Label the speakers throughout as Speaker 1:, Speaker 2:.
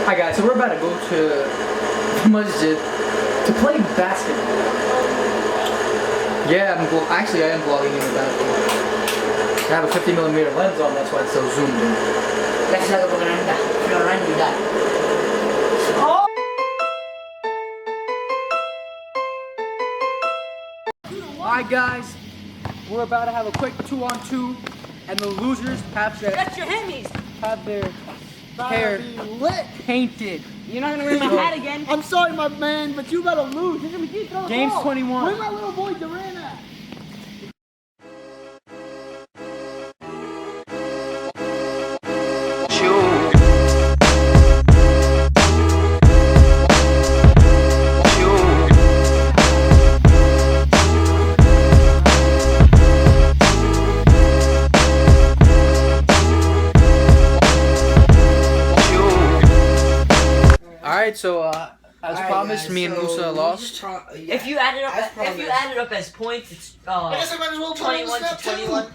Speaker 1: Hi guys, so we're about to go to the masjid to play basketball. Yeah, actually I am vlogging in the bathroom. I have a 50mm lens on, that's why it's so zoomed in.
Speaker 2: Kasi talaga pag nanda. Run with that.
Speaker 1: Alright guys, we're about to have a quick 2-on-2 and the losers have their hair
Speaker 3: lit.
Speaker 1: painted.
Speaker 2: You're not gonna wear my hat again.
Speaker 3: I'm sorry, my man, but you gotta lose.
Speaker 1: Game's 21.
Speaker 3: Where's my little boy Duran at?
Speaker 1: Alright, so as promised, me and Musa lost.
Speaker 2: If you add it up as points, it's
Speaker 3: I guess I might as well
Speaker 2: 21 to 21.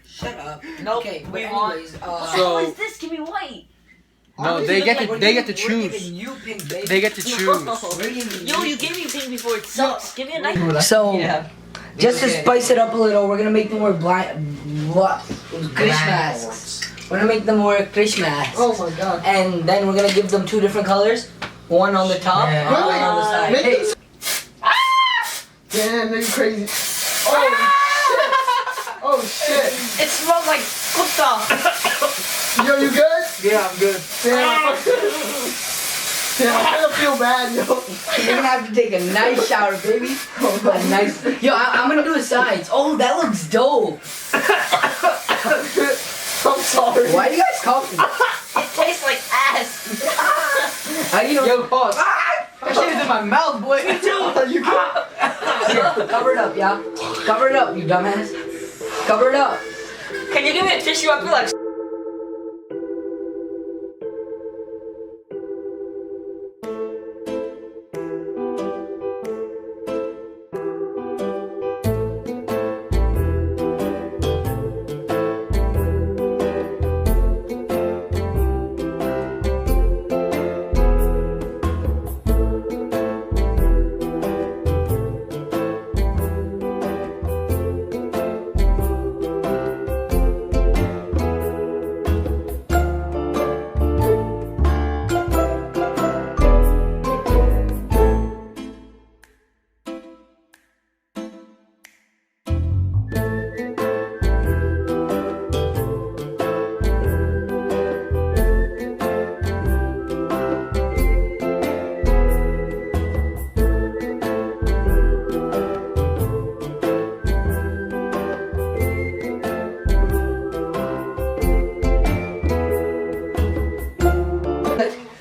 Speaker 4: Shut up.
Speaker 2: Nope.
Speaker 4: Okay,
Speaker 2: we
Speaker 4: but
Speaker 2: want.
Speaker 4: anyways,
Speaker 2: What is this? Give me white.
Speaker 1: No, they get to choose.
Speaker 4: You pink, baby.
Speaker 1: They get to choose.
Speaker 4: We're giving
Speaker 2: Yo, you gave me pink before. It sucks. Give me a nice.
Speaker 4: So,
Speaker 2: Yeah.
Speaker 4: just to spice it up a little, we're gonna make them more Christmas. We're gonna make them more Christmas.
Speaker 3: Oh my god.
Speaker 4: And then we're gonna give them two different colors. One on the top, and one on the side.
Speaker 3: Make
Speaker 4: Hey,
Speaker 3: Damn, they're crazy. Oh shit. Oh shit.
Speaker 2: It smells like kutta.
Speaker 3: Yo, you good?
Speaker 1: Yeah, I'm good.
Speaker 3: Damn. Damn, I kinda feel bad, yo.
Speaker 4: you're gonna have to take a nice shower, baby. A nice. Yo, I'm gonna do the sides. Oh, that looks dope.
Speaker 3: I'm sorry.
Speaker 4: Why are you guys coughing?
Speaker 2: It tastes like ass.
Speaker 4: How do you know?
Speaker 1: Yo, pause. That shit is in my mouth, boy.
Speaker 2: Me too.
Speaker 3: You good?
Speaker 4: Here, cover it up, yeah. Cover it up, you dumbass. Cover it up.
Speaker 2: Can you give me a tissue? I feel like.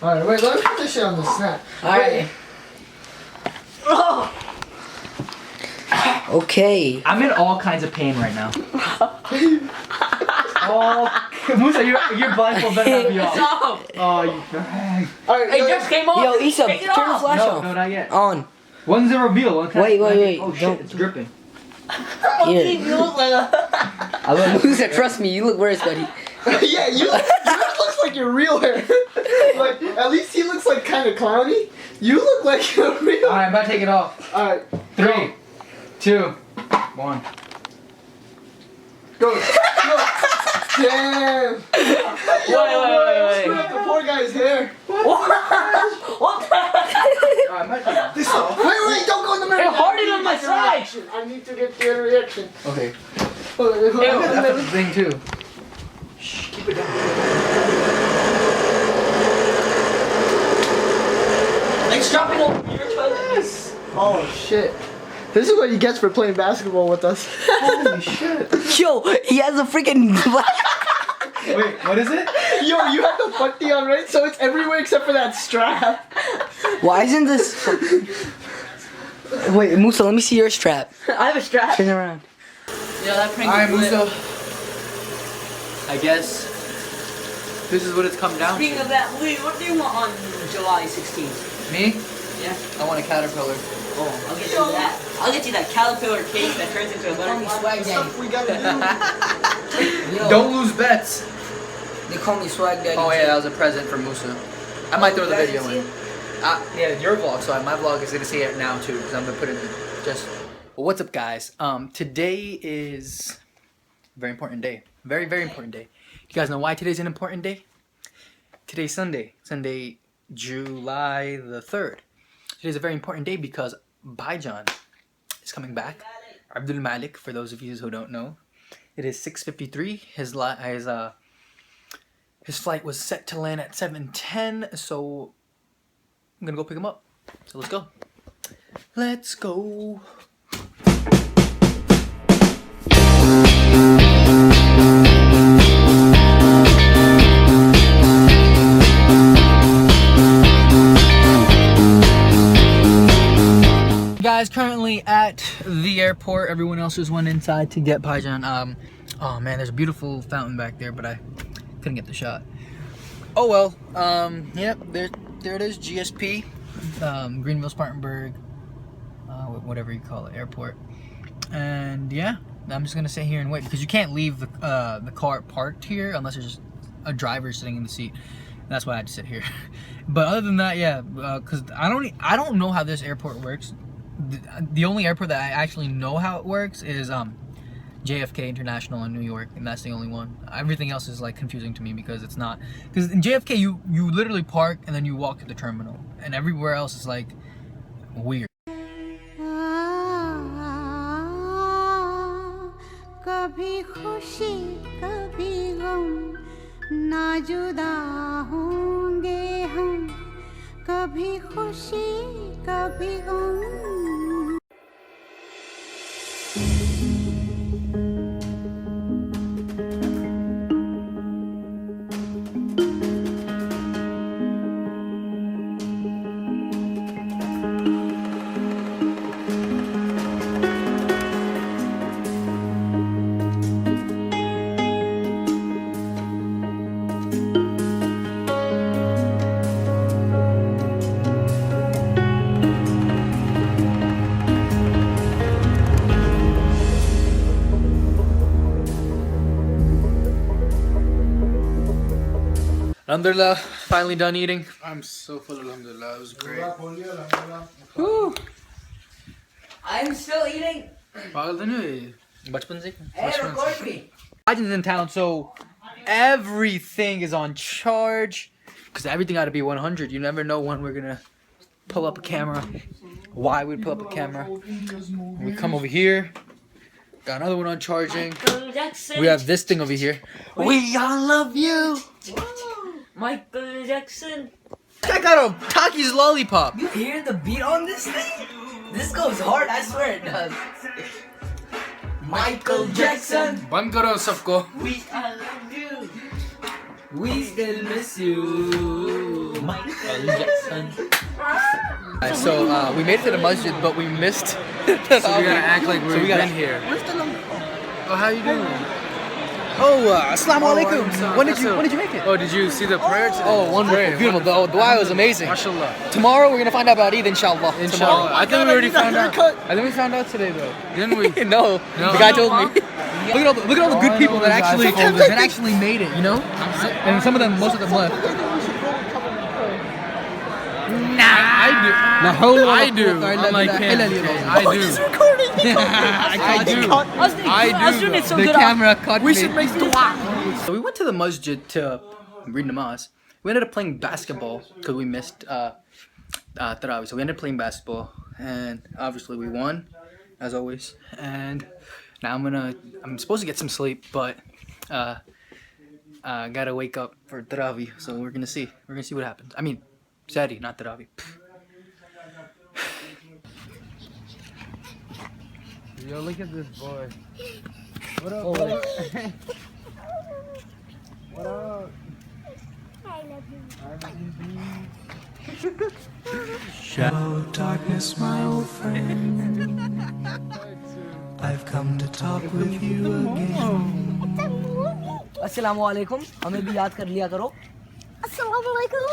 Speaker 3: Alright, wait, let me put this shit on the snap.
Speaker 4: Alright. Okay.
Speaker 1: I'm in all kinds of pain right now. Musa, your blindfold better not be off.
Speaker 2: Stop.
Speaker 1: Oh, you bag.
Speaker 3: Alright,
Speaker 2: It just came off.
Speaker 4: Yo, Issa,
Speaker 2: Take it
Speaker 4: turn the
Speaker 2: off.
Speaker 4: flash
Speaker 1: No,
Speaker 4: off.
Speaker 1: no, not yet.
Speaker 4: On.
Speaker 1: One's a reveal. One can
Speaker 4: Wait.
Speaker 1: Oh shit,
Speaker 4: Don't-
Speaker 1: it's dripping.
Speaker 4: Here.
Speaker 2: You look like a.
Speaker 1: I love
Speaker 4: Musa, trust me, you look worse, buddy.
Speaker 3: yeah, yours looks like your real hair. Like, at least he looks like kind of clowny. You look like your real.
Speaker 1: Alright, I'm about to take it off.
Speaker 3: Alright,
Speaker 1: 3, 2, 1.
Speaker 3: go. Damn.
Speaker 2: Wait.
Speaker 3: Screw up the poor guy's hair.
Speaker 2: What the heck?
Speaker 1: Alright, I'm about to take it off.
Speaker 3: Wait, don't go in the mirror.
Speaker 2: It hardened on my side.
Speaker 3: I need to get your reaction.
Speaker 1: Okay.
Speaker 3: Hold on.
Speaker 1: That's the thing too.
Speaker 2: It's dropping over your toes.
Speaker 3: Oh shit. This is what he gets for playing basketball with us.
Speaker 1: Holy shit.
Speaker 4: Yo, he has a freaking.
Speaker 1: Wait, what is it?
Speaker 3: Yo, you have the putty on, right? So it's everywhere except for that strap.
Speaker 4: Why isn't this? Wait, Musa, let me see your strap.
Speaker 2: I have a strap.
Speaker 4: Turn around.
Speaker 2: Yeah, that prank
Speaker 1: Alright,
Speaker 2: was lit.
Speaker 1: Musa. I guess this is what it's come down to.
Speaker 2: Speaking of that, Lee, what do you want on July 16th?
Speaker 1: Me?
Speaker 2: Yeah.
Speaker 1: I want a caterpillar.
Speaker 2: Oh, I'll get you that. I'll get you that caterpillar cake that turns into a
Speaker 4: Call me
Speaker 2: butterfly.
Speaker 4: Swag Daddy.
Speaker 3: Stuff we gotta do.
Speaker 4: Yo,
Speaker 1: Don't lose bets.
Speaker 4: They call me Swag Daddy.
Speaker 1: Oh yeah, that was a present for Musa. I might throw the video in. Yeah, your vlog. So my vlog is gonna see it now too, because I'm gonna put it in just. Well, what's up, guys? Today is a very important day. Very, very important day. You guys know why today's an important day? Today's Sunday. Sunday, July the 3rd. Today's a very important day because Bhaijan is coming back. Abdul Malik, for those of you who don't know. It is 6:53. His flight was set to land at 7:10, so I'm gonna go pick him up. So let's go. Let's go. Guys, currently at the airport. Everyone else just went inside to get Bhaijan. Oh man, there's a beautiful fountain back there, but I couldn't get the shot. Oh well. Yep, there it is. GSP, Greenville Spartanburg, whatever you call it, airport. And yeah, I'm just gonna sit here and wait because you can't leave the car parked here unless there's just a driver sitting in the seat. That's why I had to sit here. But other than that, yeah, because I don't know how this airport works. The only airport that I actually know how it works is JFK International in New York, and that's the only one. Everything else is like confusing to me because it's not. Because in JFK you literally park and then you walk to the terminal, and everywhere else is like weird.
Speaker 5: कभी खुशी कभी गम ना जुदा होंगे हम कभी खुशी कभी गम
Speaker 1: Alhamdulillah, finally done eating.
Speaker 6: I'm so full, alhamdulillah. It was great.
Speaker 1: Woo!
Speaker 4: I'm still eating.
Speaker 1: Bachpan se?
Speaker 4: Hey, record me.
Speaker 1: Bhaijan's in town, so everything is on charge. Because everything got to be 100. You never know when we're going to pull up a camera. Why we'd pull up a camera. We come over here. Got another one on charging.
Speaker 2: Michael Jackson.
Speaker 1: We have this thing over here. We all love you.
Speaker 2: Michael Jackson.
Speaker 1: I got a Takis lollipop.
Speaker 4: You hear the beat on this thing? This goes hard, I swear it does. Michael Jackson.
Speaker 6: बंद करो सबको.
Speaker 2: We all love you.
Speaker 4: We still miss you.
Speaker 2: Michael Jackson.
Speaker 1: So we made it to the masjid, but we missed.
Speaker 6: So we gotta act like we've
Speaker 1: we gotta-
Speaker 6: been here. Oh, how you doing?
Speaker 1: Oh, assalamu alaikum.
Speaker 6: Waalaikum
Speaker 1: When did
Speaker 6: salam.
Speaker 1: you make it?
Speaker 6: Oh, did you see the prayer today?
Speaker 1: Oh, wonderful,
Speaker 6: Prayer.
Speaker 1: beautiful. The dua was amazing.
Speaker 6: Mashallah.
Speaker 1: Tomorrow we're gonna find out about Eid, inshallah.
Speaker 6: Inshallah. I think we already found out. I think we found out today though. Didn't we?
Speaker 1: No,
Speaker 6: No.
Speaker 1: the guy told me. Look at all the good people that actually made it, you know? And some of them, most of them left.
Speaker 6: I do. I do. Unlike him. I do. I do. I do.
Speaker 1: The camera caught me. Should make dua. So we went to the masjid to read namaz. We ended up playing basketball because we missed Tarawih. So we ended up playing basketball, and obviously we won, as always. And now I'm supposed to get some sleep, but gotta wake up for Tarawih. So we're gonna see. We're gonna see what happens. I mean, Sadi, not Tarawih.
Speaker 6: Yo, look at this boy. What up,
Speaker 1: Oh,
Speaker 6: boy? What up?
Speaker 7: Hello, darkness, my old friend. I've come to talk with you again.
Speaker 4: Assalamualaikum. हमें भी याद कर लिया करो.
Speaker 5: Assalamualaikum.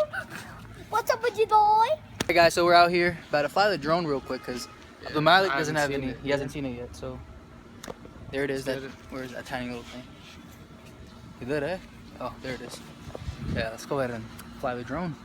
Speaker 5: What's up with you, boy?
Speaker 1: Hey guys, so we're out here about to fly the drone real quick because the Malik doesn't have any. He hasn't seen it yet, so there it is. Where's that tiny little thing? Is that it? Oh, there it is. Yeah, let's go ahead and fly the drone.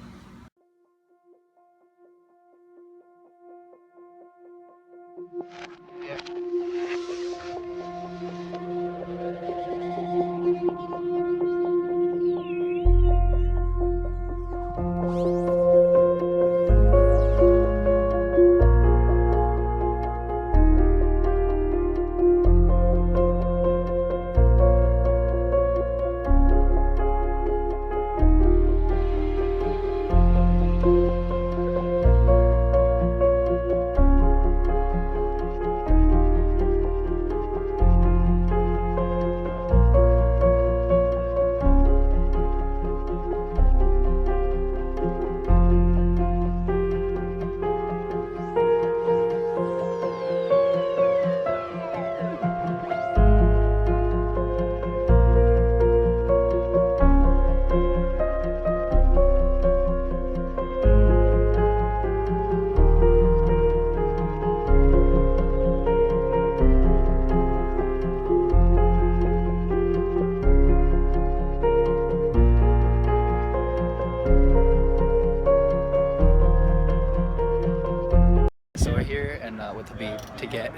Speaker 1: So we're here and with Habib to get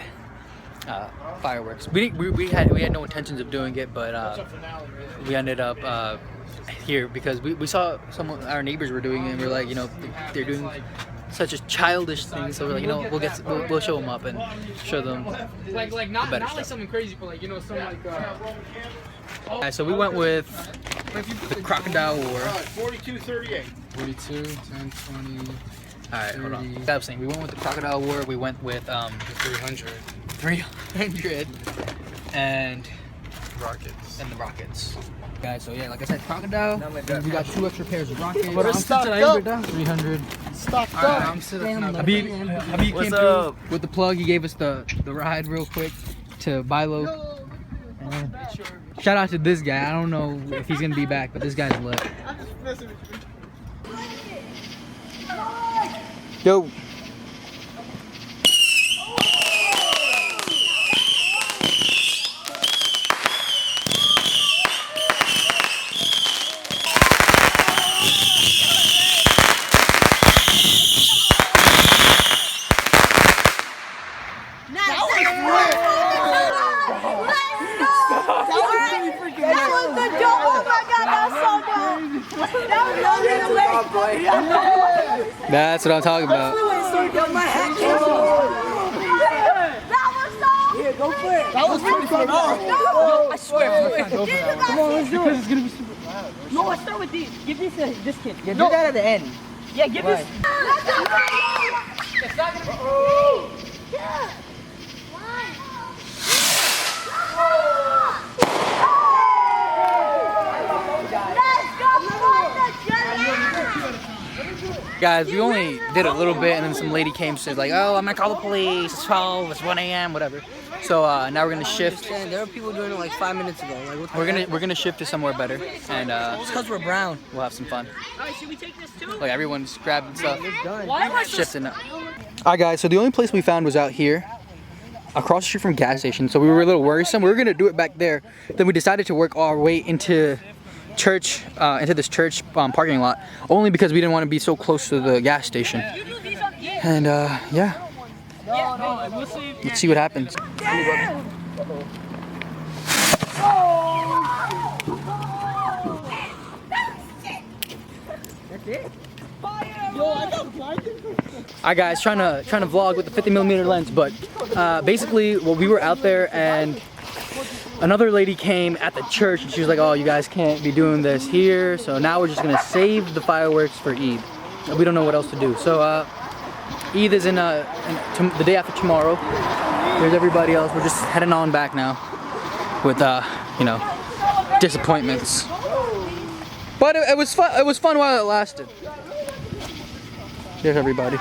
Speaker 1: fireworks. We had no intentions of doing it, but we ended up here because we saw our neighbors were doing it, and we're like, you know, they're doing such a childish thing, so we're like, you know, we'll show them up and show them
Speaker 6: Like not
Speaker 1: better
Speaker 6: like
Speaker 1: stuff.
Speaker 6: something crazy, but like, you know, something like
Speaker 1: Alright, so we went with the Crocodile War.
Speaker 3: 42-38.
Speaker 6: 42, 10, 20,
Speaker 1: Alright, hold on. Stop saying. We went with the Crocodile War. We went with
Speaker 6: 300.
Speaker 1: 300 and
Speaker 6: Rockets.
Speaker 1: the Rockets. Guys, so yeah, like I said, Crocodile. We got 2 extra pairs of Rockets.
Speaker 3: But it's stocked up.
Speaker 1: 300.
Speaker 3: Stocked
Speaker 6: Alright,
Speaker 3: up.
Speaker 6: I'm sitting. No,
Speaker 1: Habib came through with the plug. He gave us the ride real quick to Bilo. And shout out to this guy. I don't know if he's gonna be back, but this guy's lit. Yo. That's what I'm talking about.
Speaker 3: That was pretty fun.
Speaker 5: I swear.
Speaker 3: Come on, let's do it. It's gonna be super.
Speaker 2: No, let's start with these. Give this kid.
Speaker 4: Yeah, do that at the end.
Speaker 2: Yeah, give this.
Speaker 1: Guys, we only did a little bit, and then some lady came, said like, "Oh, I'm gonna call the police. It's 12. It's 1 a.m. Whatever." So now we're gonna shift.
Speaker 4: There were people doing it like 5 minutes ago. Like, what the
Speaker 1: We're gonna shift to somewhere better, and
Speaker 4: It's because we're brown.
Speaker 1: we'll have some fun.
Speaker 2: Alright, should we take this too?
Speaker 1: Like everyone's grabbing stuff,
Speaker 2: Why am I so
Speaker 1: shifting up. Alright, guys. So the only place we found was out here, across the street from a gas station. So we were a little worrisome. We were gonna do it back there. Then we decided to work our way into church, into this church parking lot, only because we didn't want to be so close to the gas station. And yeah, let's see what happens. Alright guys, trying to vlog with the 50mm lens, but basically, well, we were out there and another lady came at the church and she was like, "Oh, you guys can't be doing this here." So now we're just gonna save the fireworks for Eid. We don't know what else to do. So Eid is in the day after tomorrow. There's everybody else. We're just heading on back now with you know, disappointments. But it was fun. It was fun while it lasted. There's everybody.